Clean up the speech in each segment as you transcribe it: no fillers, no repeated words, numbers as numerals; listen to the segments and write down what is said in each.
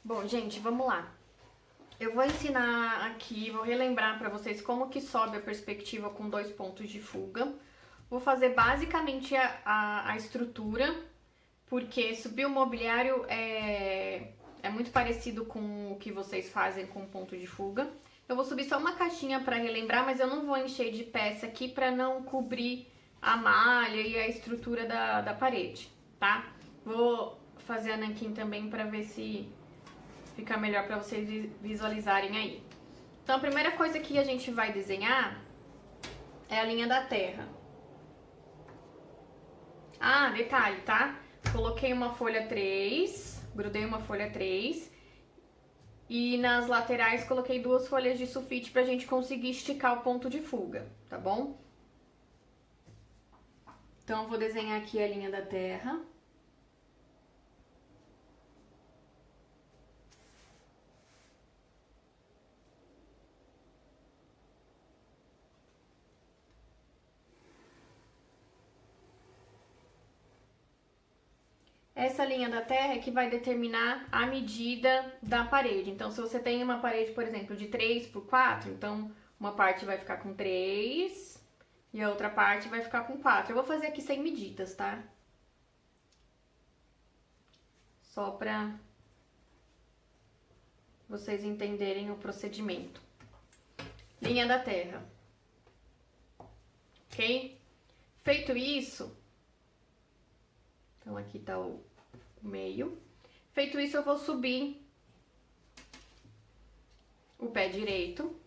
Bom, gente, vamos lá. Eu vou ensinar aqui, vou relembrar para vocês como que sobe a perspectiva com 2 pontos de fuga. Vou fazer basicamente a estrutura, porque subir o mobiliário é muito parecido com o que vocês fazem com ponto de fuga. Eu vou subir só uma caixinha para relembrar, mas eu não vou encher de peça aqui para não cobrir a malha e a estrutura da parede, tá? Vou fazer a nanquim também para ver se fica melhor para vocês visualizarem aí. Então a primeira coisa que a gente vai desenhar é a linha da terra. Ah, detalhe, tá? Coloquei uma folha 3, grudei uma folha 3 e nas laterais coloquei 2 folhas de sulfite pra gente conseguir esticar o ponto de fuga, tá bom? Então eu vou desenhar aqui a linha da terra. Essa linha da terra é que vai determinar a medida da parede. Então, se você tem uma parede, por exemplo, de 3 por 4, então uma parte vai ficar com 3 e a outra parte vai ficar com 4. Eu vou fazer aqui sem medidas, tá? Só pra vocês entenderem o procedimento. Linha da terra. Ok? Feito isso, então aqui tá o meio. Feito isso, eu vou subir o pé direito.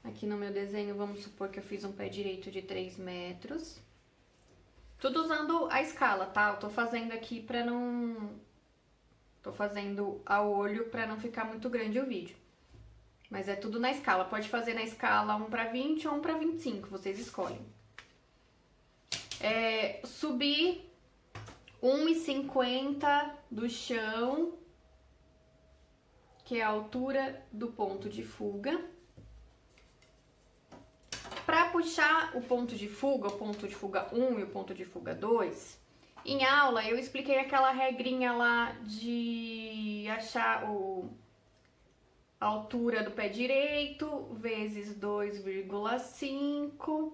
Aqui no meu desenho, vamos supor que eu fiz um pé direito de 3 metros. Tudo usando a escala, tá? Eu tô fazendo aqui pra não... Tô fazendo a olho pra não ficar muito grande o vídeo. Mas é tudo na escala. Pode fazer na escala 1:20 ou 1:25, vocês escolhem. Subir 1,50 do chão, que é a altura do ponto de fuga. Para puxar o ponto de fuga 1 e o ponto de fuga 2, em aula eu expliquei aquela regrinha lá de achar a altura do pé direito vezes 2,5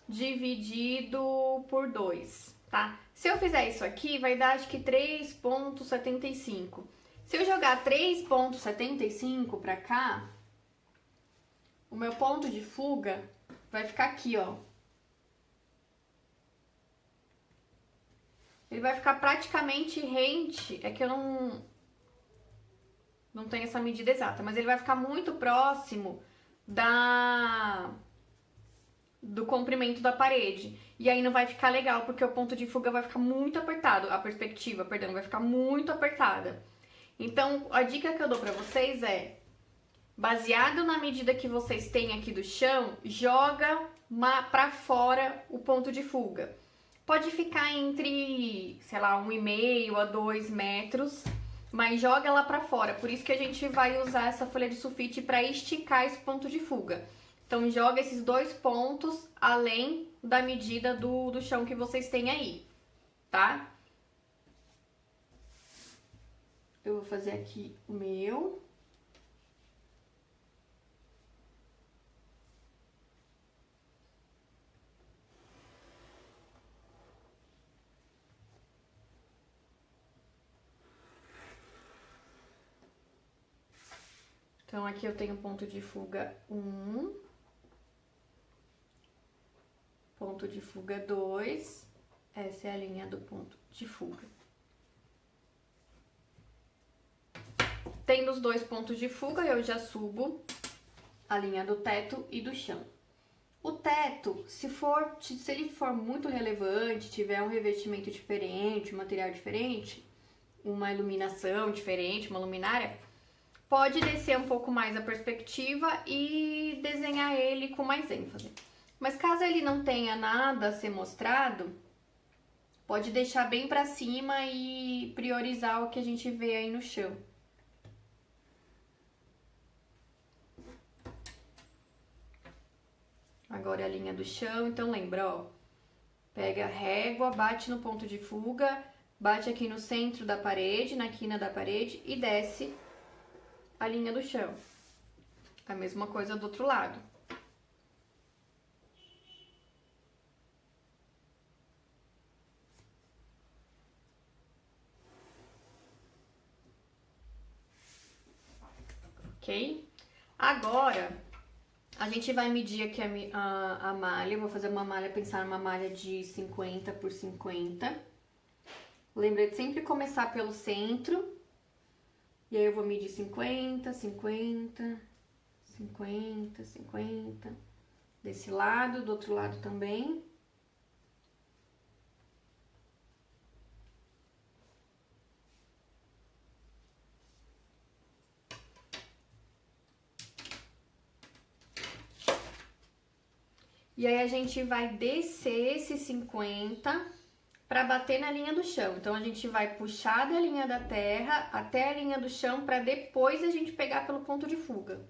dividido por 2, tá? Se eu fizer isso aqui, vai dar acho que 3,75. Se eu jogar 3,75 para cá, o meu ponto de fuga vai ficar aqui, ó. Ele vai ficar praticamente rente, é que eu não tenho essa medida exata, mas ele vai ficar muito próximo do comprimento da parede. E aí não vai ficar legal, porque o ponto de fuga vai ficar muito apertado, a perspectiva, perdão, vai ficar muito apertada. Então, a dica que eu dou pra vocês é, baseado na medida que vocês têm aqui do chão, joga pra fora o ponto de fuga. Pode ficar entre, sei lá, 1,5 a 2 metros, mas joga ela pra fora. Por isso que a gente vai usar essa folha de sulfite para esticar esse ponto de fuga. Então, joga esses 2 pontos além da medida do chão que vocês têm aí, tá? Eu vou fazer aqui o meu. Então, aqui eu tenho ponto de fuga 1, ponto de fuga 2, essa é a linha do ponto de fuga. Tendo os 2 pontos de fuga, eu já subo a linha do teto e do chão. O teto, se ele for muito relevante, tiver um revestimento diferente, um material diferente, uma iluminação diferente, uma luminária, pode descer um pouco mais a perspectiva e desenhar ele com mais ênfase. Mas caso ele não tenha nada a ser mostrado, pode deixar bem pra cima e priorizar o que a gente vê aí no chão. Agora é a linha do chão, então lembra, ó. Pega a régua, bate no ponto de fuga, bate aqui no centro da parede, na quina da parede e desce a linha do chão. A mesma coisa do outro lado. Ok? Agora, a gente vai medir aqui a malha. Eu vou fazer uma malha, pensar numa malha de 50 por 50. Lembra de sempre começar pelo centro. E aí eu vou medir 50, 50, 50, 50. Desse lado, do outro lado também. E aí a gente vai descer esses 50 para bater na linha do chão. Então a gente vai puxar da linha da terra até a linha do chão para depois a gente pegar pelo ponto de fuga.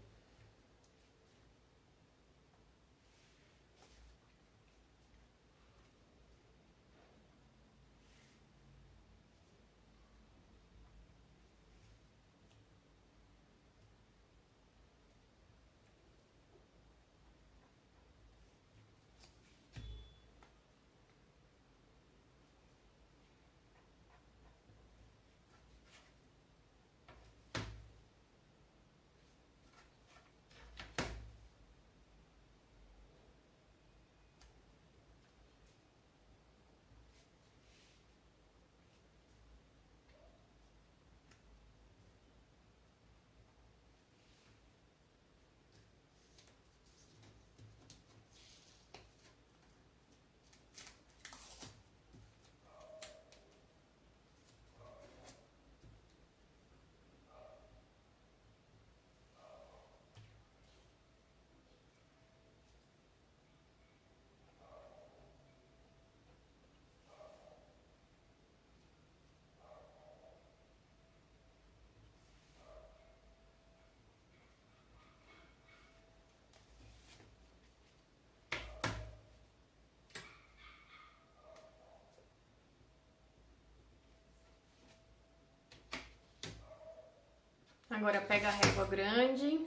Agora pega a régua grande,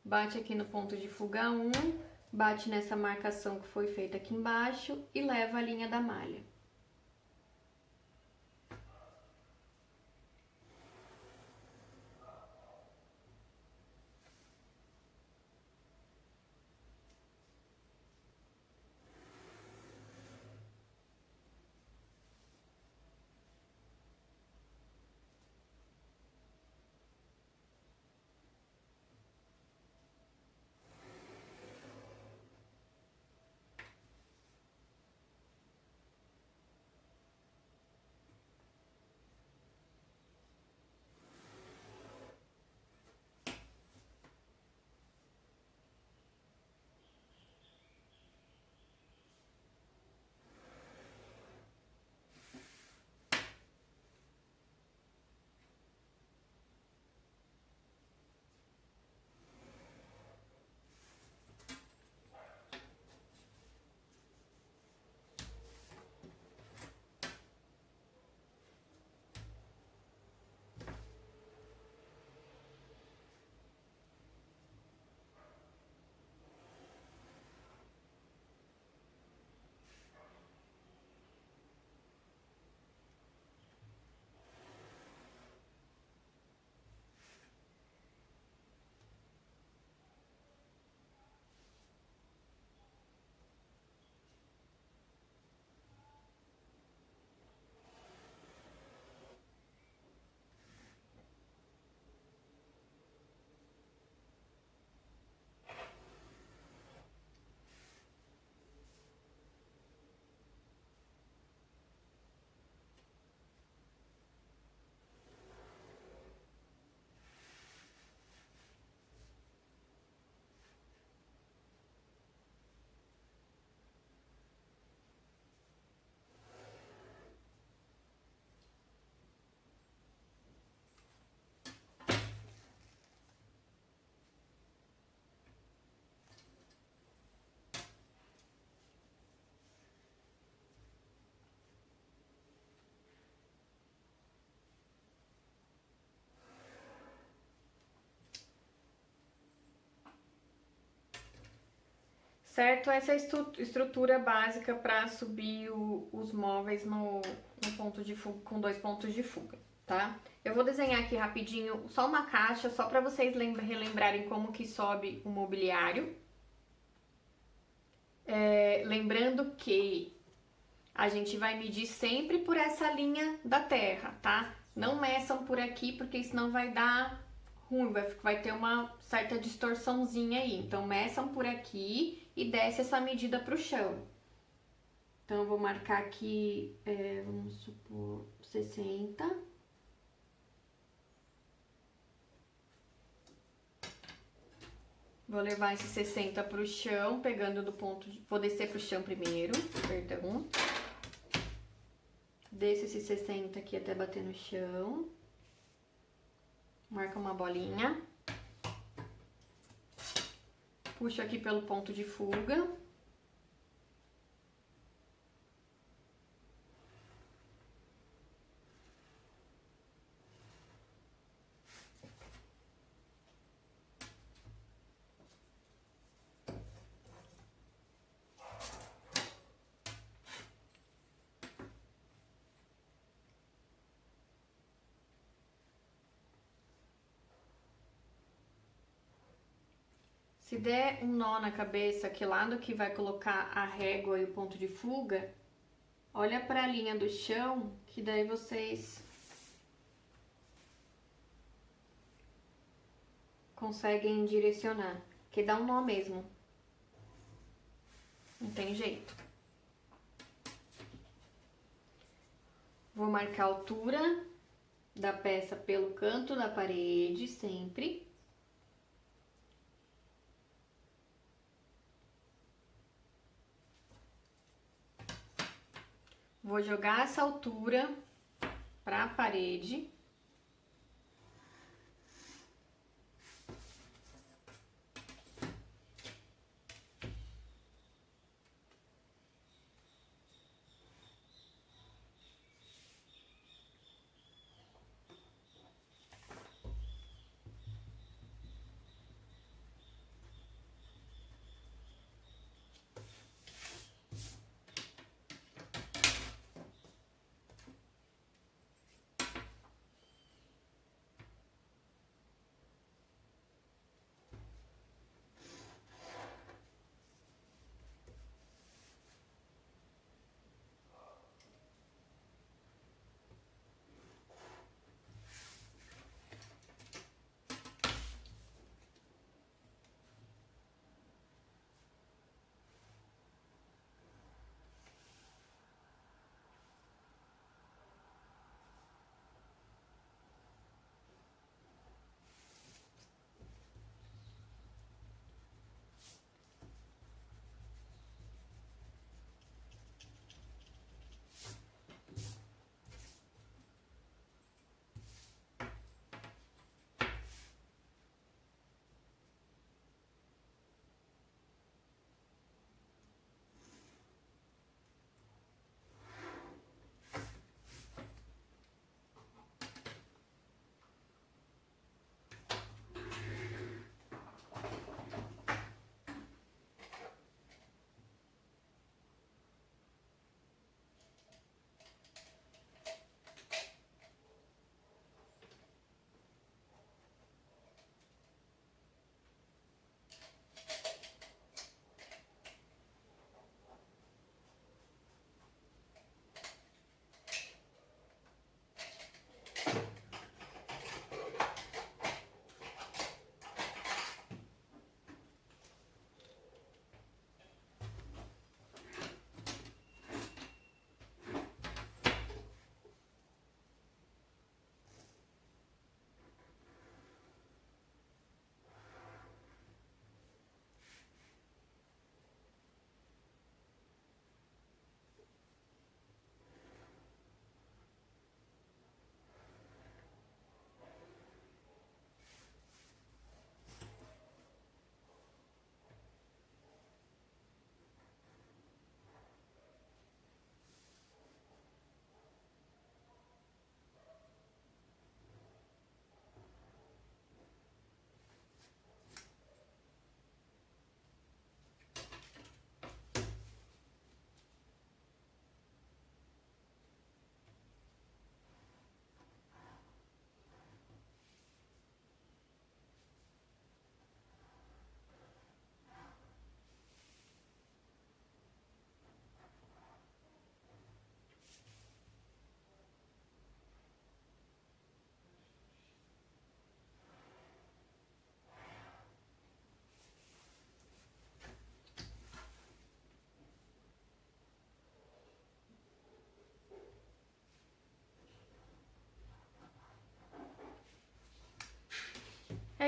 bate aqui no ponto de fuga 1, bate nessa marcação que foi feita aqui embaixo e leva a linha da malha. certo? Essa é a estrutura básica para subir os móveis no ponto de fuga, com 2 pontos de fuga, tá? Eu vou desenhar aqui rapidinho só uma caixa, só para vocês relembrarem como que sobe o mobiliário. Lembrando que a gente vai medir sempre por essa linha da terra, tá? Não meçam por aqui, porque senão vai dar ruim, vai ter uma certa distorçãozinha aí. Então, meçam por aqui e desce essa medida pro chão. Então, eu vou marcar aqui, vamos supor, 60. Vou levar esse 60 pro chão, pegando do ponto de... Vou descer pro chão primeiro, perdão. Desço esse 60 aqui até bater no chão. Marca uma bolinha. Puxo aqui pelo ponto de fuga. Se der um nó na cabeça, que lado que vai colocar a régua e o ponto de fuga, olha para a linha do chão, que daí vocês conseguem direcionar, que dá um nó mesmo. Não tem jeito. Vou marcar a altura da peça pelo canto da parede, sempre. Vou jogar essa altura para a parede.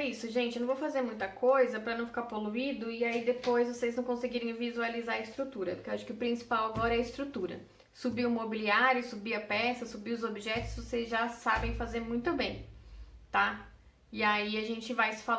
isso, gente. Eu não vou fazer muita coisa pra não ficar poluído e aí depois vocês não conseguirem visualizar a estrutura, porque eu acho que o principal agora é a estrutura. Subir o mobiliário, subir a peça, subir os objetos, vocês já sabem fazer muito bem, tá? E aí a gente vai se falando.